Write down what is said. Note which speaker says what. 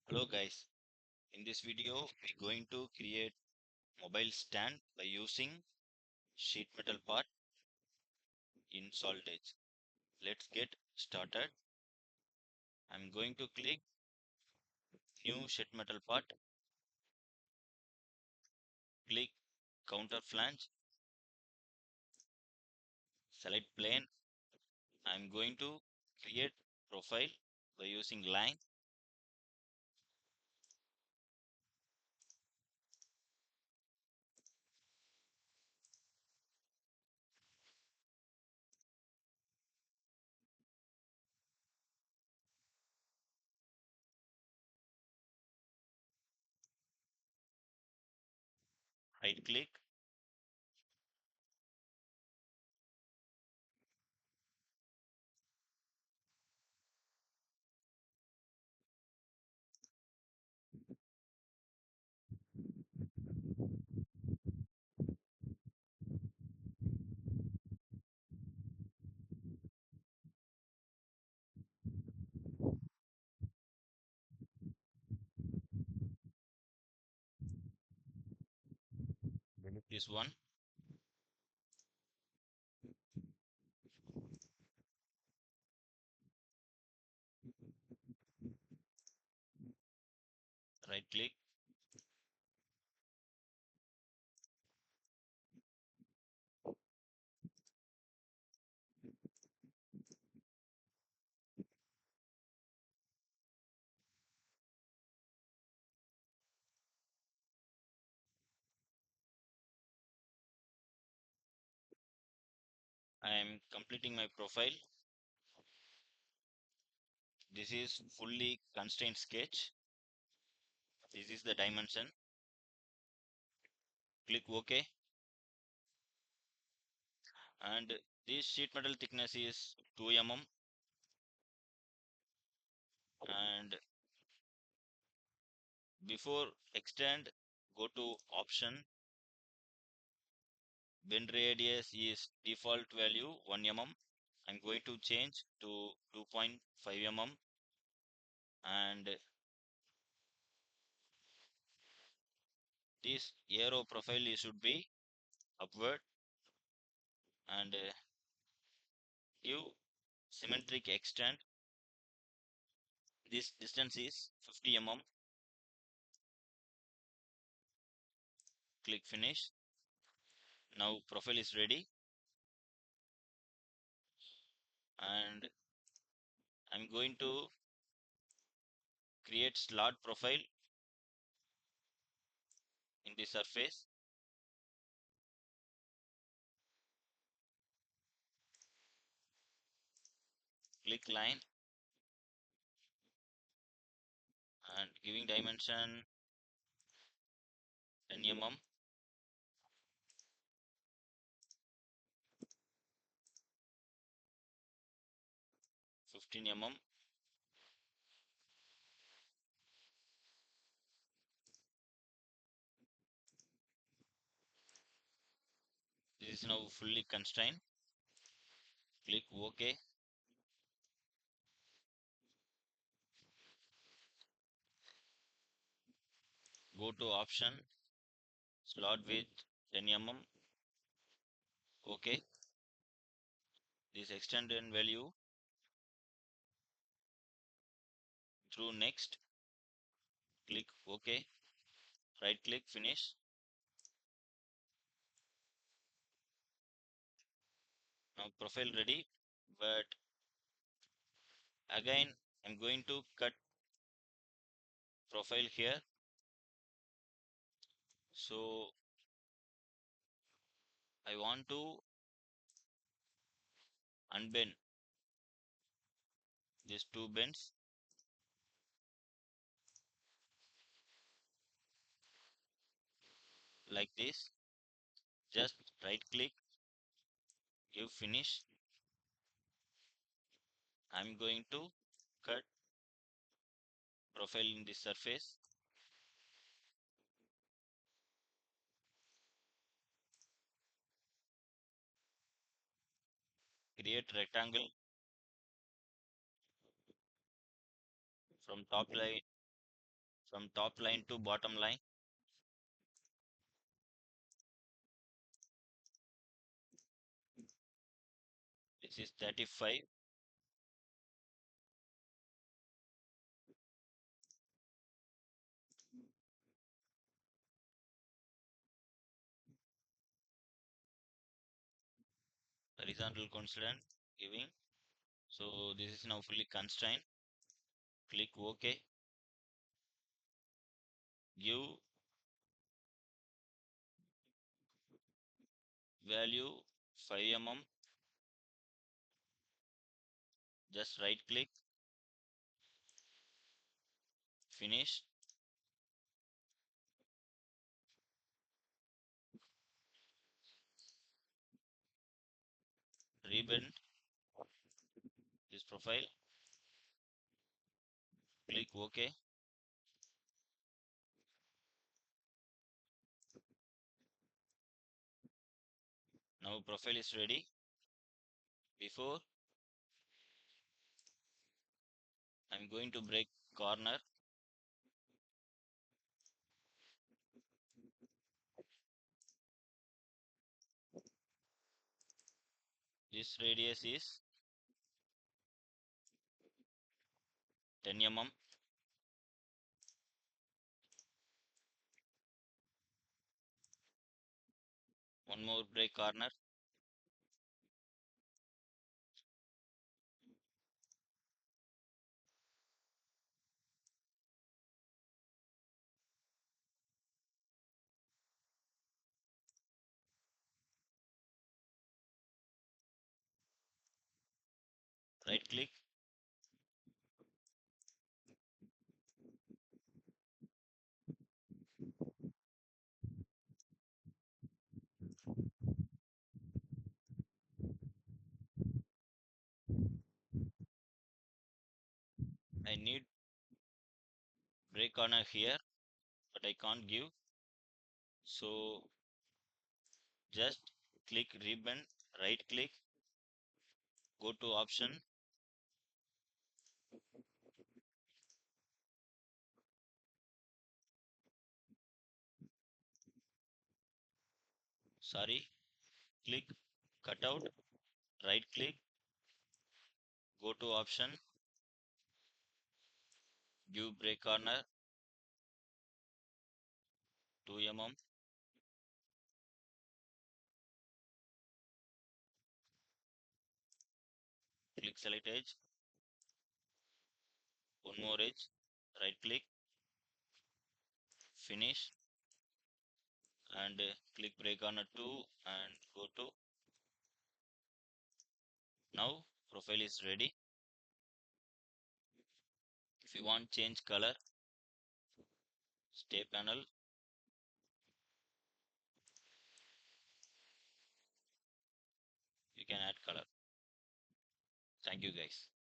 Speaker 1: Hello guys, in this video we're going to create mobile stand by using sheet metal part in solid edge. Let's get started. I'm going to click new sheet metal part, click counter flange, select plane. I'm going to create profile by using line, right click, delete this one, right click, I'm completing my profile. This is fully constraint sketch. This is the dimension. Click OK. And this sheet metal thickness is 2 mm, and before extend, go to option. Bend radius is default value 1 mm. I'm going to change to 2.5 mm, and this arrow profile should be upward, and give symmetric extend. This distance is 50 mm. Click finish. Now profile is ready, and I'm going to create slot profile in the surface. Click line and giving dimension 10 mm, 15 mm. This is now fully constrained. Click OK. Go to option, slot width 10 mm. OK. This extended value through next. Click OK. Right click finish. Now profile ready, but again I'm going to cut profile here. So I want to unbend these two bends like this. Just right click, give finish. I'm going to cut profile in the surface. Create rectangle from top line from top line to bottom line. This is 35. Horizontal constraint giving. So this is now fully constrained. Click OK. Give value 5 mm. Just right click. Finish. Rebend this profile. Click OK. Now profile is ready. Before I'm going to break corner. This radius is 10 mm. One more break corner. Right click. I need break corner here, but I can't give. So just click ribbon, right click, go to option, sorry, click cutout, right click, go to option, give break corner 2 mm, click select edge, one more edge, right click, finish, and click break corner 2 and go to. Now profile is ready. If you want change color, stay panel, you can add color. Thank you guys.